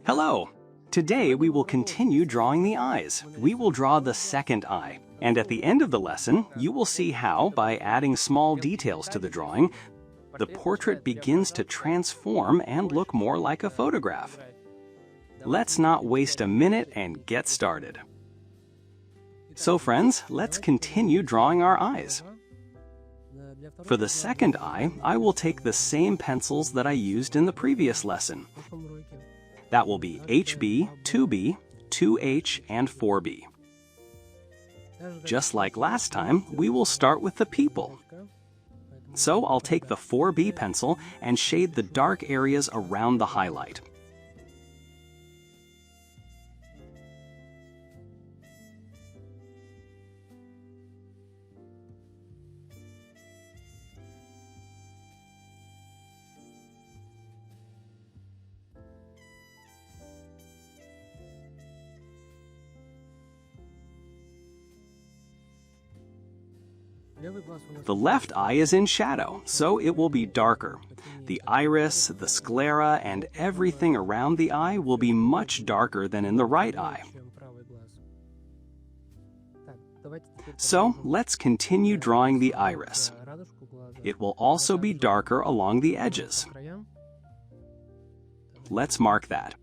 Hello! Today we will continue drawing the eyes. We will draw the second eye. And at the end of the lesson, you will see how, by adding small details to the drawing, the portrait begins to transform and look more like a photograph. Let's not waste a minute and get started. So friends, let's continue drawing our eyes. For the second eye, I will take the same pencils that I used in the previous lesson. That will be HB, 2B, 2H, and 4B. Just like last time, we will start with the pupil. So I'll take the 4B pencil and shade the dark areas around the highlight. The left eye is in shadow, so it will be darker. The iris, the sclera, and everything around the eye will be much darker than in the right eye. So let's continue drawing the iris. It will also be darker along the edges. Let's mark that.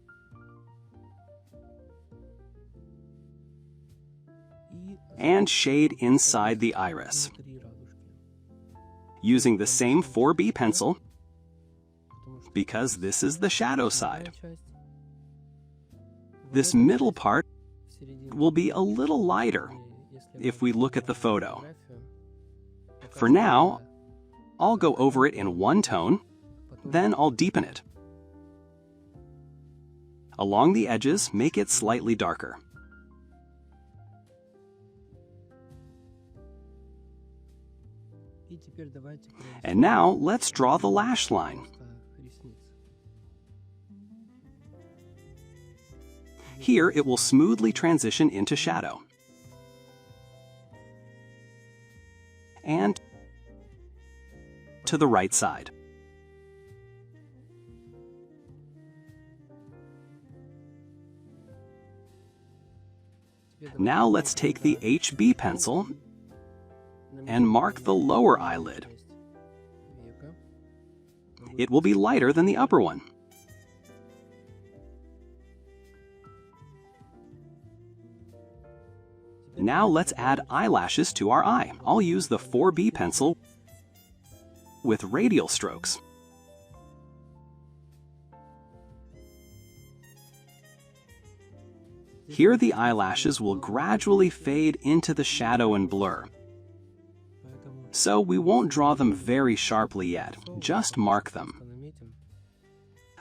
And shade inside the iris. Using the same 4B pencil, because this is the shadow side. This middle part will be a little lighter if we look at the photo. For now, I'll go over it in one tone, then I'll deepen it. Along the edges, make it slightly darker. And now, let's draw the lash line. Here, it will smoothly transition into shadow. And to the right side. Now let's take the HB pencil and mark the lower eyelid. It will be lighter than the upper one. Now let's add eyelashes to our eye. I'll use the 4B pencil with radial strokes. Here the eyelashes will gradually fade into the shadow and blur. So we won't draw them very sharply yet, just mark them.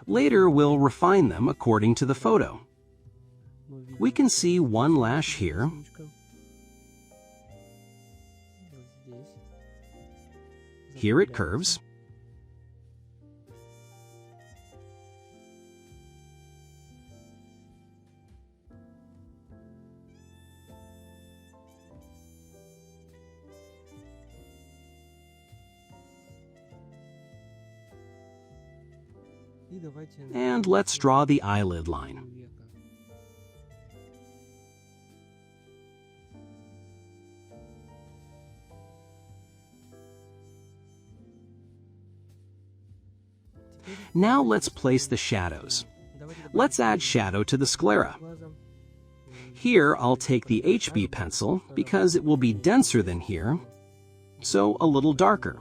Later we'll refine them according to the photo. We can see one lash here, here it curves, and let's draw the eyelid line. Now let's place the shadows. Let's add shadow to the sclera. Here I'll take the HB pencil because it will be denser than here, so a little darker.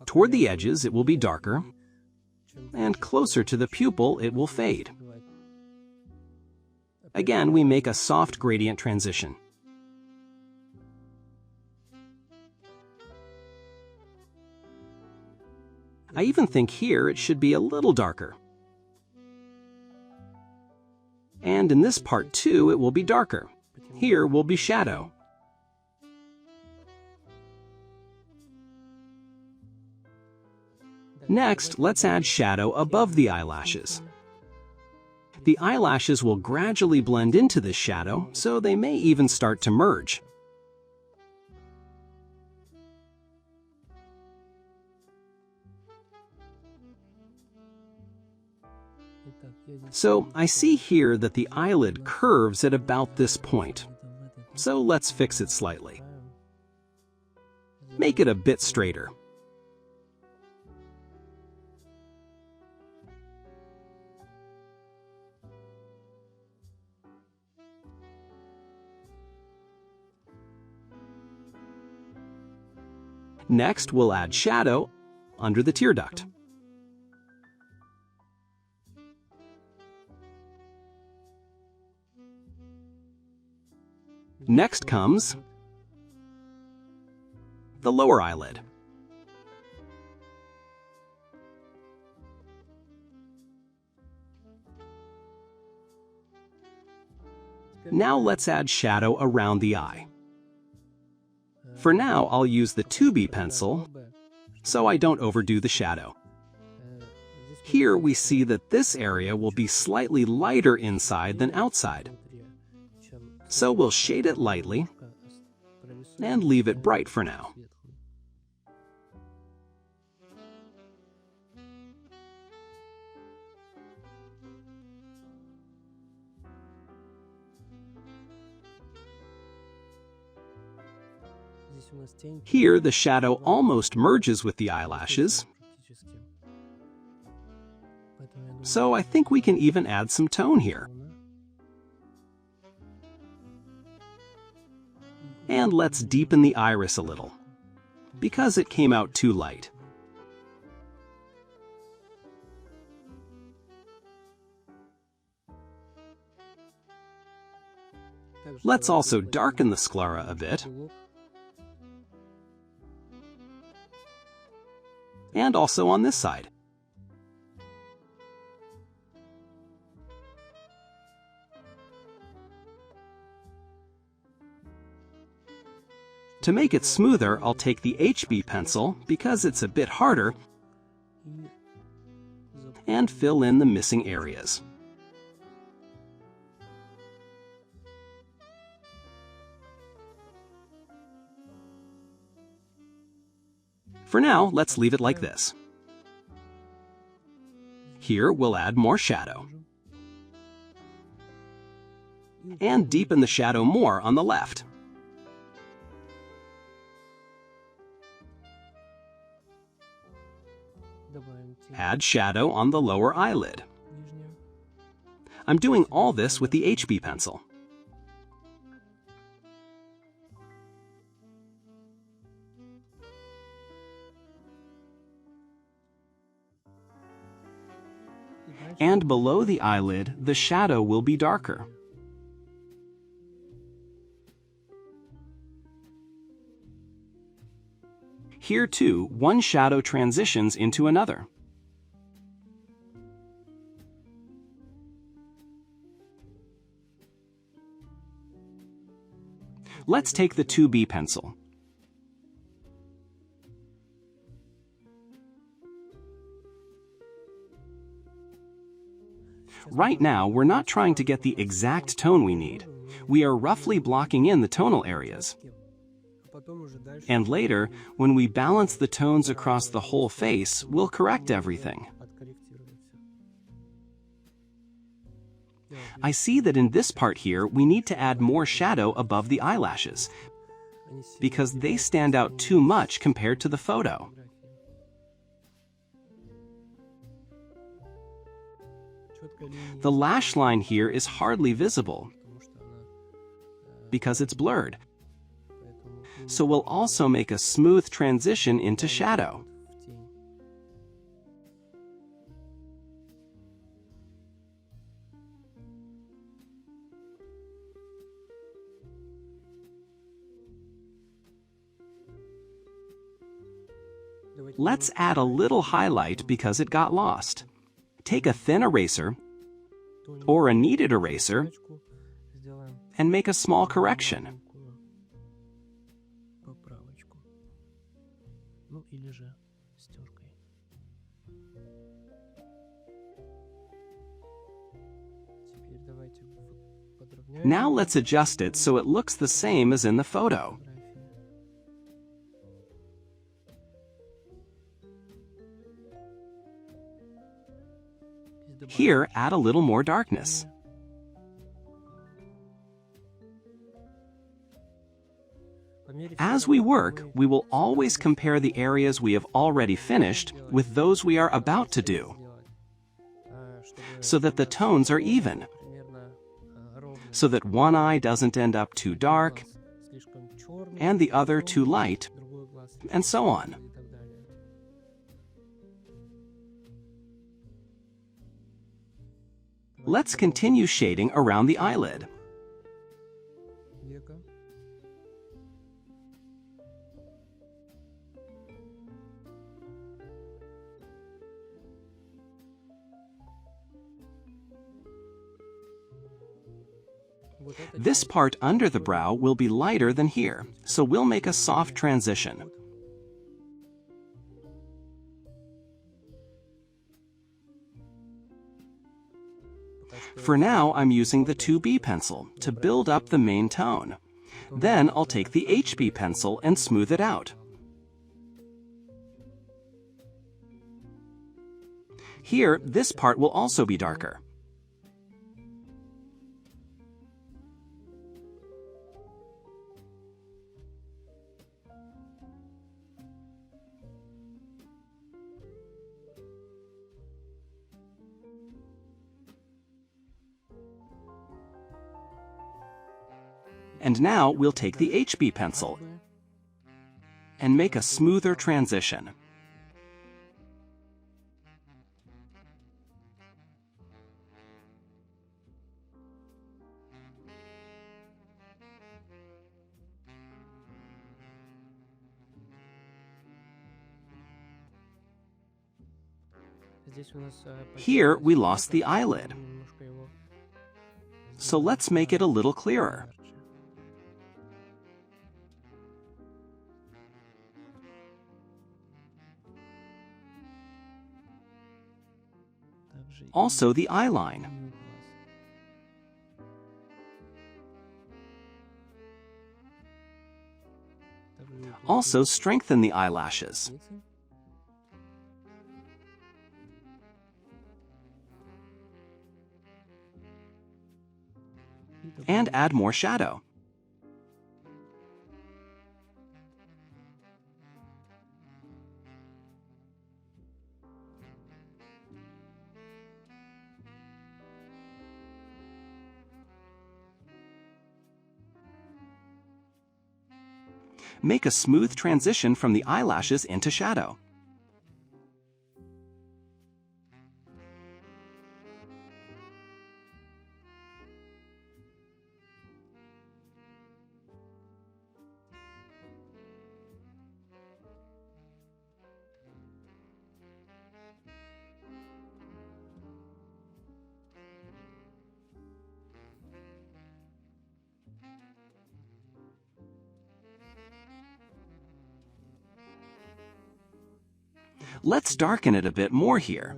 Toward the edges it will be darker, and closer to the pupil it will fade. Again, we make a soft gradient transition. I even think here it should be a little darker. And in this part too, it will be darker. Here will be shadow. Next, let's add shadow above the eyelashes. The eyelashes will gradually blend into this shadow, so they may even start to merge. So I see here that the eyelid curves at about this point. So let's fix it slightly. Make it a bit straighter. Next, we'll add shadow under the tear duct. Next comes the lower eyelid. Now let's add shadow around the eye. For now, I'll use the 2B pencil so I don't overdo the shadow. Here we see that this area will be slightly lighter inside than outside. So we'll shade it lightly and leave it bright for now. Here, the shadow almost merges with the eyelashes, so I think we can even add some tone here. And let's deepen the iris a little, because it came out too light. Let's also darken the sclera a bit, and also on this side. To make it smoother, I'll take the HB pencil, because it's a bit harder, and fill in the missing areas. For now, let's leave it like this. Here, we'll add more shadow. And deepen the shadow more on the left. Add shadow on the lower eyelid. I'm doing all this with the HB pencil. And below the eyelid, the shadow will be darker. Here too, one shadow transitions into another. Let's take the 2B pencil. Right now, we're not trying to get the exact tone we need. We are roughly blocking in the tonal areas. And later, when we balance the tones across the whole face, we'll correct everything. I see that in this part here, we need to add more shadow above the eyelashes, because they stand out too much compared to the photo. The lash line here is hardly visible because it's blurred. So we'll also make a smooth transition into shadow. Let's add a little highlight because it got lost. Take a thin eraser or a kneaded eraser and make a small correction. Now let's adjust it so it looks the same as in the photo. Here, add a little more darkness. As we work, we will always compare the areas we have already finished with those we are about to do, so that the tones are even, so that one eye doesn't end up too dark and the other too light, and so on. Let's continue shading around the eyelid. This part under the brow will be lighter than here, so we'll make a soft transition. For now, I'm using the 2B pencil to build up the main tone. Then I'll take the HB pencil and smooth it out. Here, this part will also be darker. And now we'll take the HB pencil and make a smoother transition. Here we lost the eyelid, so let's make it a little clearer. Also the eye line. Also strengthen the eyelashes. And add more shadow. Make a smooth transition from the eyelashes into shadow. Let's darken it a bit more here,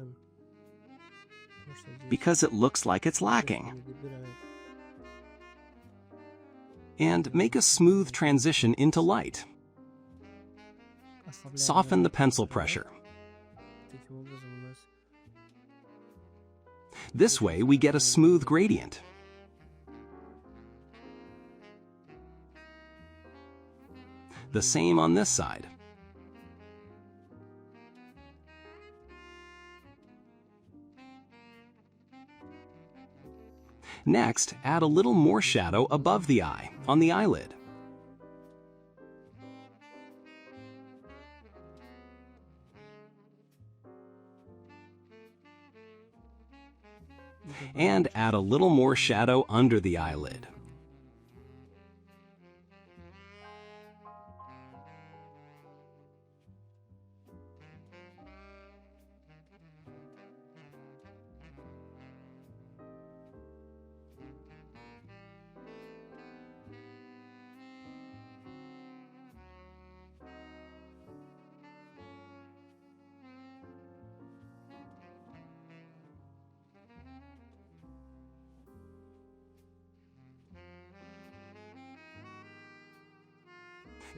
because it looks like it's lacking. And make a smooth transition into light. Soften the pencil pressure. This way we get a smooth gradient. The same on this side. Next, add a little more shadow above the eye, on the eyelid. And add a little more shadow under the eyelid.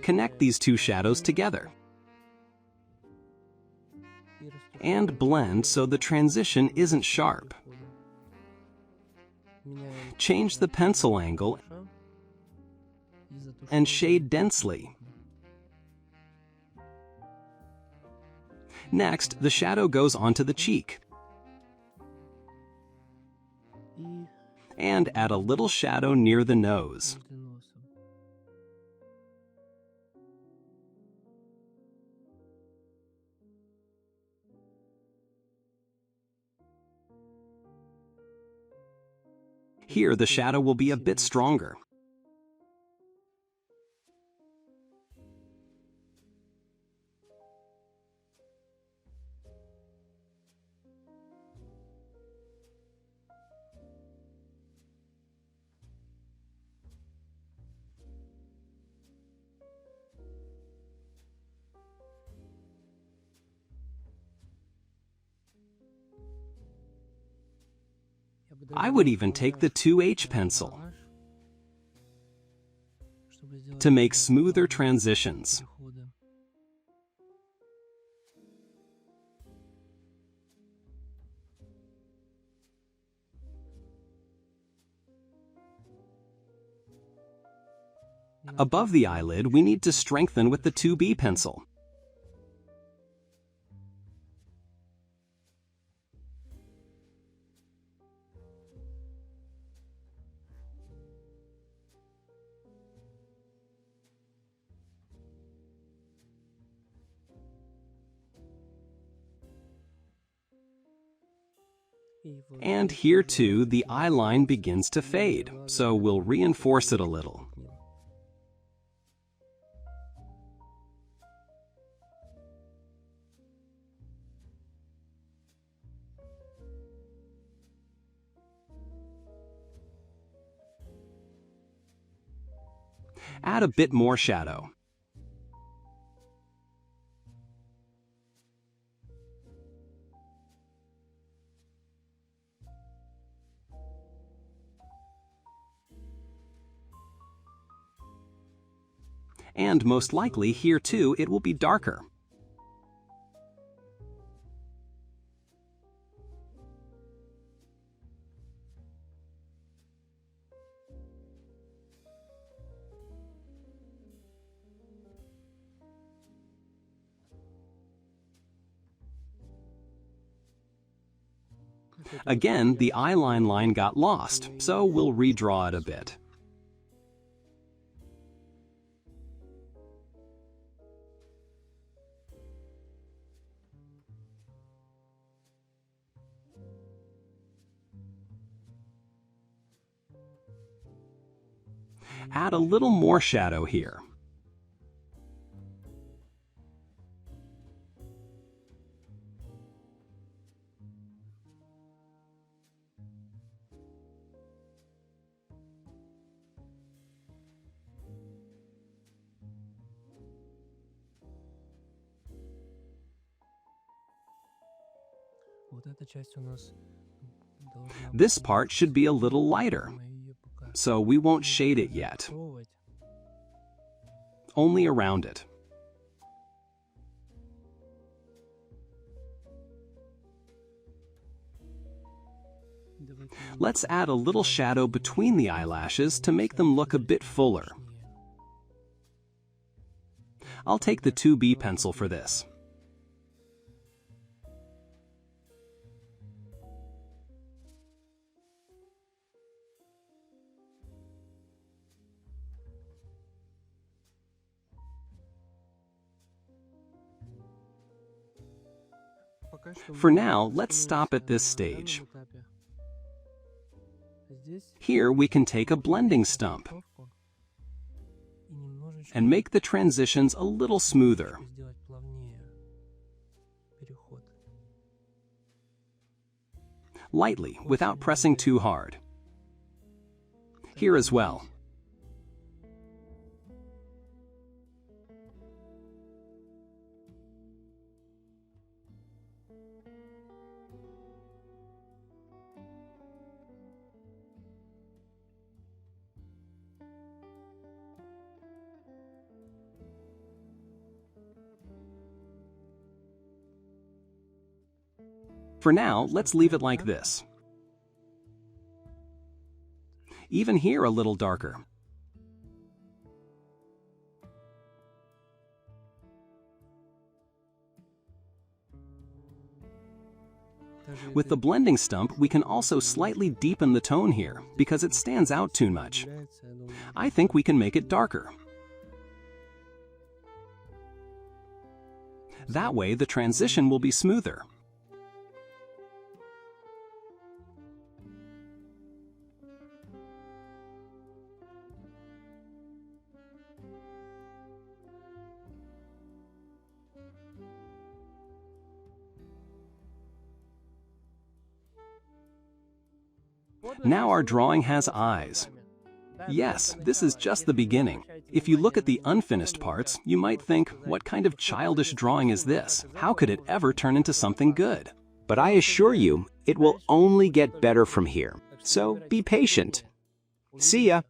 Connect these two shadows together and blend so the transition isn't sharp. Change the pencil angle and shade densely. Next, the shadow goes onto the cheek. And add a little shadow near the nose. Here, the shadow will be a bit stronger. I would even take the 2H pencil to make smoother transitions. Above the eyelid, we need to strengthen with the 2B pencil. And here too, the eye line begins to fade, so we'll reinforce it a little. Add a bit more shadow. And most likely, here too, it will be darker. Again, the eyeline line got lost, so we'll redraw it a bit. Add a little more shadow here. This part should be a little lighter, so we won't shade it yet, only around it. Let's add a little shadow between the eyelashes to make them look a bit fuller. I'll take the 2B pencil for this. For now, let's stop at this stage. Here we can take a blending stump and make the transitions a little smoother. Lightly, without pressing too hard. Here as well. For now, let's leave it like this. Even here a little darker. With the blending stump, we can also slightly deepen the tone here because it stands out too much. I think we can make it darker. That way, the transition will be smoother. Now our drawing has eyes. Yes, this is just the beginning. If you look at the unfinished parts, you might think, what kind of childish drawing is this? How could it ever turn into something good? But I assure you, it will only get better from here. So be patient. See ya!